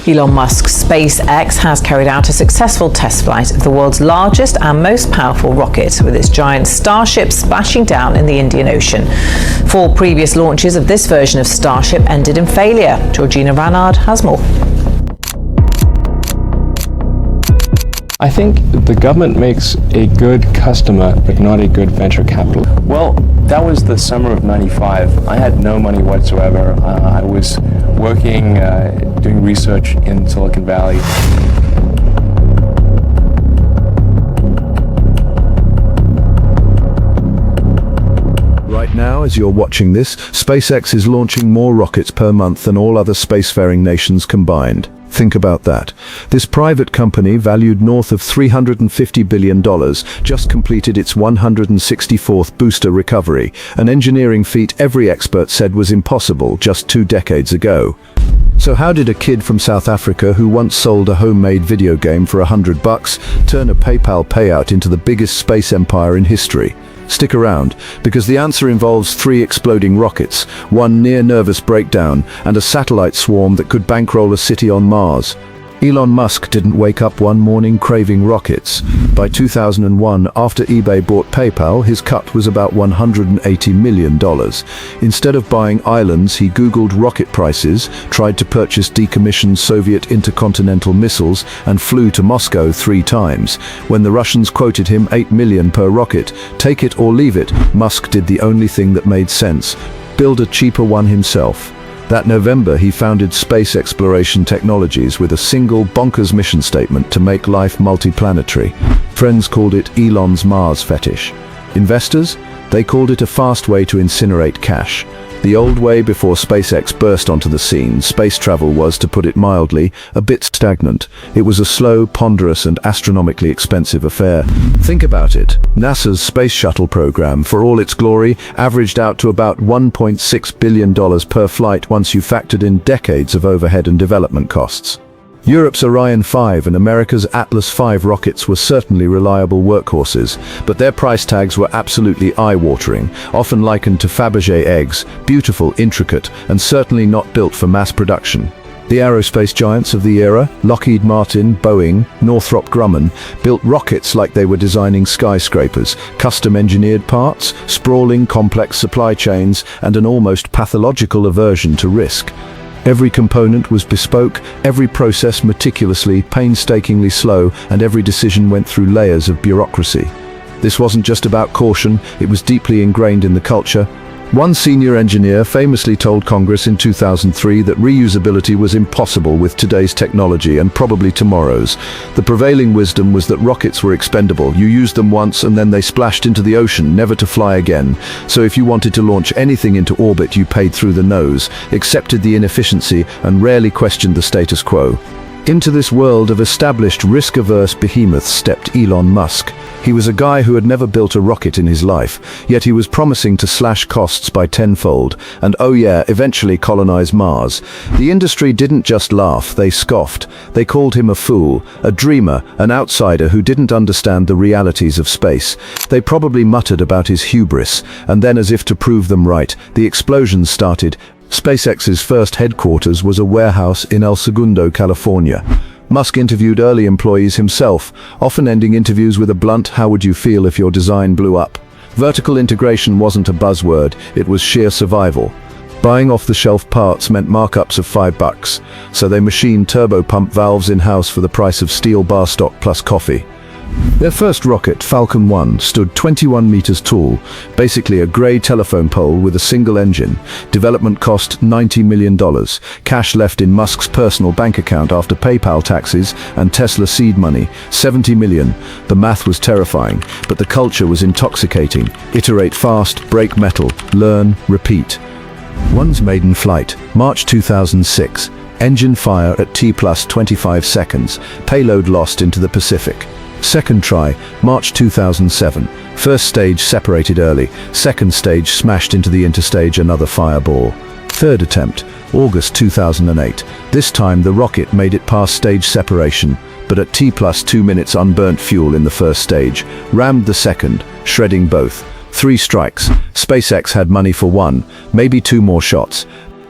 Elon Musk's SpaceX has carried out a successful test flight of the world's largest and most powerful rocket, with its giant Starship splashing down in the Indian Ocean. 4 previous launches of this version of Starship ended in failure. Georgina Ranard has more. I think the government makes a good customer, but not a good venture capital. Well, that was the summer of '95. I had no money whatsoever. I was working, doing research in Silicon Valley. Right now, as you're watching this, SpaceX is launching more rockets per month than all other spacefaring nations combined. Think about that. This private company, valued north of $350 billion, just completed its 164th booster recovery, an engineering feat every expert said was impossible just 2 decades ago. So how did a kid from South Africa who once sold a homemade video game for $100 turn a PayPal payout into the biggest space empire in history? Stick around, because the answer involves 3 exploding rockets, 1 near-nervous breakdown, and a satellite swarm that could bankroll a city on Mars. Elon Musk didn't wake up one morning craving rockets. By 2001, after eBay bought PayPal, his cut was about $180 million. Instead of buying islands, he Googled rocket prices, tried to purchase decommissioned Soviet intercontinental missiles, and flew to Moscow 3 times. When the Russians quoted him $8 million per rocket, take it or leave it, Musk did the only thing that made sense: build a cheaper one himself. That November, he founded Space Exploration Technologies with a single bonkers mission statement to make life multiplanetary. Friends called it Elon's Mars fetish. Investors? They called it a fast way to incinerate cash. The old way before SpaceX burst onto the scene, space travel was, to put it mildly, a bit stagnant. It was a slow, ponderous, and astronomically expensive affair. Think about it. NASA's space shuttle program, for all its glory, averaged out to about $1.6 billion per flight once you factored in decades of overhead and development costs. Europe's Orion 5 and America's Atlas V rockets were certainly reliable workhorses, but their price tags were absolutely eye-watering, often likened to Fabergé eggs, beautiful, intricate, and certainly not built for mass production. The aerospace giants of the era, Lockheed Martin, Boeing, Northrop Grumman, built rockets like they were designing skyscrapers, custom-engineered parts, sprawling, complex supply chains, and an almost pathological aversion to risk. Every component was bespoke, every process meticulously, painstakingly slow, and every decision went through layers of bureaucracy. This wasn't just about caution, it was deeply ingrained in the culture. One senior engineer famously told Congress in 2003 that reusability was impossible with today's technology and probably tomorrow's. The prevailing wisdom was that rockets were expendable. You used them once and then they splashed into the ocean, never to fly again. So if you wanted to launch anything into orbit, you paid through the nose, accepted the inefficiency, and rarely questioned the status quo. Into this world of established risk-averse behemoths stepped Elon Musk. He was a guy who had never built a rocket in his life, yet he was promising to slash costs by tenfold, and oh yeah, eventually colonize Mars. The industry didn't just laugh, they scoffed. They called him a fool, a dreamer, an outsider who didn't understand the realities of space. They probably muttered about his hubris, and then, as if to prove them right, the explosions started. SpaceX's first headquarters was a warehouse in El Segundo, California. Musk interviewed early employees himself, often ending interviews with a blunt, "How would you feel if your design blew up?" Vertical integration wasn't a buzzword, it was sheer survival. Buying off-the-shelf parts meant markups of $5, so they machined turbo-pump valves in-house for the price of steel bar stock plus coffee. Their first rocket, Falcon 1, stood 21 meters tall, basically a grey telephone pole with a single engine. Development cost $90 million. Cash left in Musk's personal bank account after PayPal taxes and Tesla seed money, $70 million. The math was terrifying, but the culture was intoxicating. Iterate fast, break metal, learn, repeat. One's maiden flight, March 2006. Engine fire at T+25 seconds. Payload lost into the Pacific. Second try, March 2007. First stage separated early. Second stage smashed into the interstage, another fireball. Third attempt, August 2008. This time the rocket made it past stage separation, but at T+2 minutes unburnt fuel in the first stage. Rammed the second, shredding both. 3 strikes. SpaceX had money for 1, maybe 2 more shots.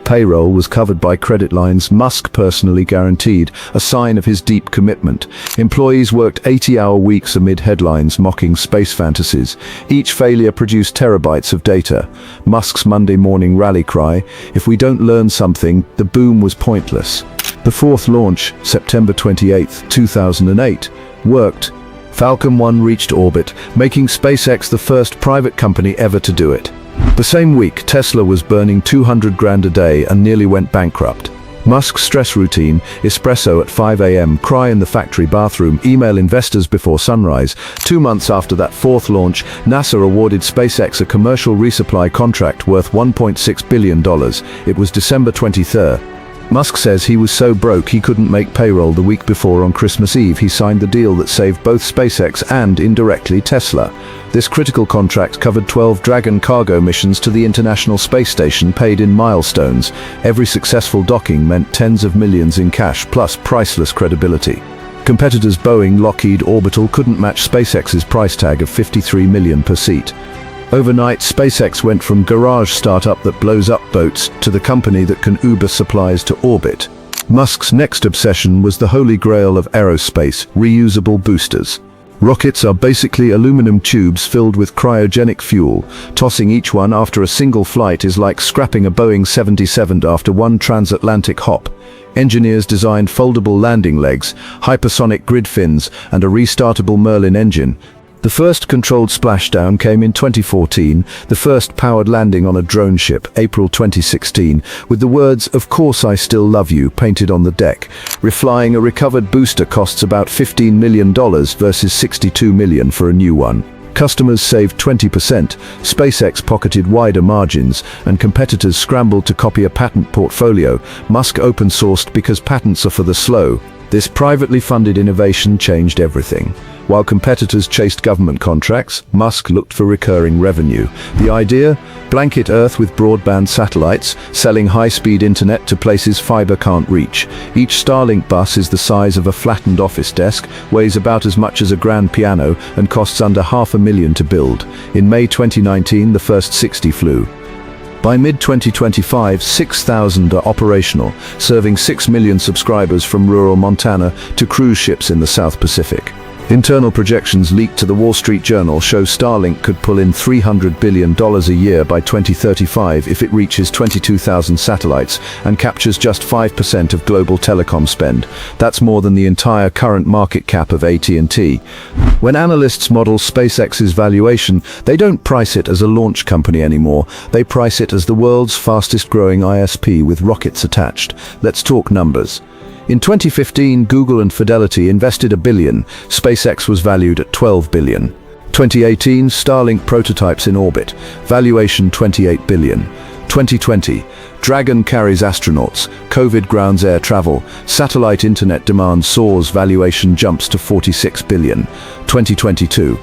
payroll was covered by credit lines Musk personally guaranteed, a sign of his deep commitment. Employees worked 80-hour weeks amid headlines mocking space fantasies. Each failure produced terabytes of data. Musk's Monday morning rally cry, "If we don't learn something, the boom was pointless." The fourth launch, September 28, 2008, worked. Falcon 1 reached orbit, making SpaceX the first private company ever to do it. The same week, Tesla was burning 200 grand a day and nearly went bankrupt. Musk's stress routine, espresso at 5 a.m., cry in the factory bathroom, email investors before sunrise. 2 months after that fourth launch, NASA awarded SpaceX a commercial resupply contract worth $1.6 billion. It was December 23rd. Musk says he was so broke he couldn't make payroll the week before on Christmas Eve he signed the deal that saved both SpaceX and, indirectly, Tesla. This critical contract covered 12 Dragon cargo missions to the International Space Station paid in milestones. Every successful docking meant tens of millions in cash plus priceless credibility. Competitors Boeing, Lockheed, Orbital couldn't match SpaceX's price tag of $53 million per seat. Overnight, SpaceX went from garage startup that blows up boats to the company that can Uber supplies to orbit. Musk's next obsession was the holy grail of aerospace, reusable boosters. Rockets are basically aluminum tubes filled with cryogenic fuel. Tossing each one after a single flight is like scrapping a Boeing 777 after one transatlantic hop. Engineers designed foldable landing legs, hypersonic grid fins, and a restartable Merlin engine. The first controlled splashdown came in 2014, the first powered landing on a drone ship, April 2016, with the words, "Of course I still love you," painted on the deck. Reflying a recovered booster costs about $15 million versus $62 million for a new one. Customers saved 20%, SpaceX pocketed wider margins, and competitors scrambled to copy a patent portfolio. Musk open-sourced because patents are for the slow. This privately funded innovation changed everything. While competitors chased government contracts, Musk looked for recurring revenue. The idea? Blanket Earth with broadband satellites, selling high-speed internet to places fiber can't reach. Each Starlink bus is the size of a flattened office desk, weighs about as much as a grand piano, and costs under $500,000 to build. In May 2019, the first 60 flew. By mid-2025, 6,000 are operational, serving 6 million subscribers from rural Montana to cruise ships in the South Pacific. Internal projections leaked to the Wall Street Journal show Starlink could pull in $300 billion a year by 2035 if it reaches 22,000 satellites and captures just 5% of global telecom spend. That's more than the entire current market cap of AT&T. When analysts model SpaceX's valuation, they don't price it as a launch company anymore. They price it as the world's fastest growing ISP with rockets attached. Let's talk numbers. In 2015, Google and Fidelity invested $1 billion. SpaceX was valued at $12 billion. 2018, Starlink prototypes in orbit. Valuation $28 billion. 2020, Dragon carries astronauts. COVID grounds air travel. Satellite internet demand soars. Valuation jumps to $46 billion. 2022,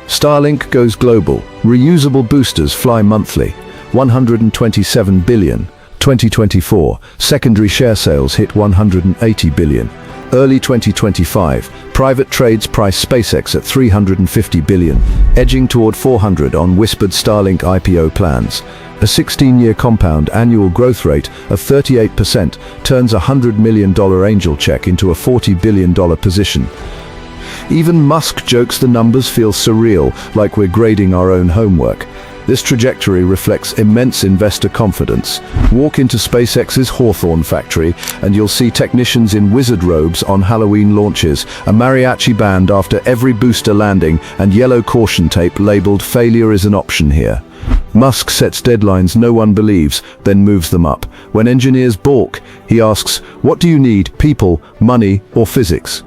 Starlink goes global. Reusable boosters fly monthly. $127 billion. 2024, secondary share sales hit $180 billion. Early 2025, private trades price SpaceX at $350 billion, edging toward $400 on whispered Starlink IPO plans. A 16-year compound annual growth rate of 38% turns a $100 million angel check into a $40 billion position. Even Musk jokes the numbers feel surreal, like we're grading our own homework. This trajectory reflects immense investor confidence. Walk into SpaceX's Hawthorne factory and you'll see technicians in wizard robes on Halloween launches, a mariachi band after every booster landing, and yellow caution tape labeled "Failure is an option here." Musk sets deadlines no one believes, then moves them up. When engineers balk, he asks, "What do you need, people, money, or physics?"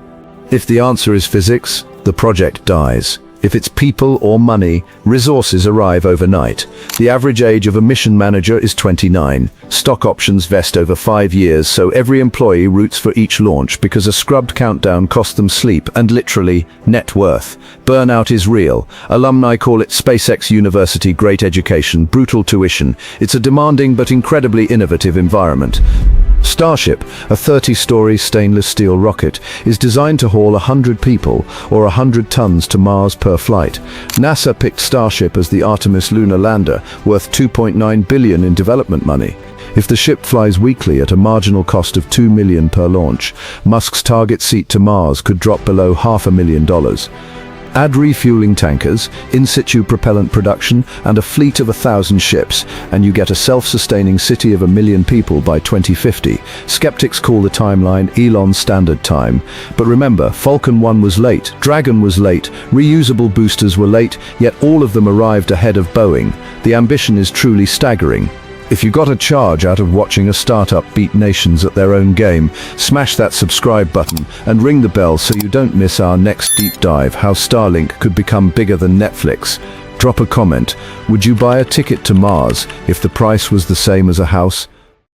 If the answer is physics, the project dies. If it's people or money, resources arrive overnight. The average age of a mission manager is 29. Stock options vest over 5 years, so every employee roots for each launch because a scrubbed countdown costs them sleep and literally net worth. Burnout is real. Alumni call it SpaceX University great education, brutal tuition. It's a demanding but incredibly innovative environment. Starship, a 30-story stainless steel rocket, is designed to haul 100 people or 100 tons to Mars per flight. NASA picked Starship as the Artemis lunar lander, worth $2.9 billion in development money. If the ship flies weekly at a marginal cost of $2 million per launch, Musk's target seat to Mars could drop below $500,000. Add refueling tankers, in-situ propellant production, and a fleet of 1,000 ships, and you get a self-sustaining city of 1 million people by 2050. Skeptics call the timeline Elon's standard time. But remember, Falcon 1 was late, Dragon was late, reusable boosters were late, yet all of them arrived ahead of Boeing. The ambition is truly staggering. If you got a charge out of watching a startup beat nations at their own game, smash that subscribe button and ring the bell so you don't miss our next deep dive, how Starlink could become bigger than Netflix. Drop a comment. Would you buy a ticket to Mars if the price was the same as a house?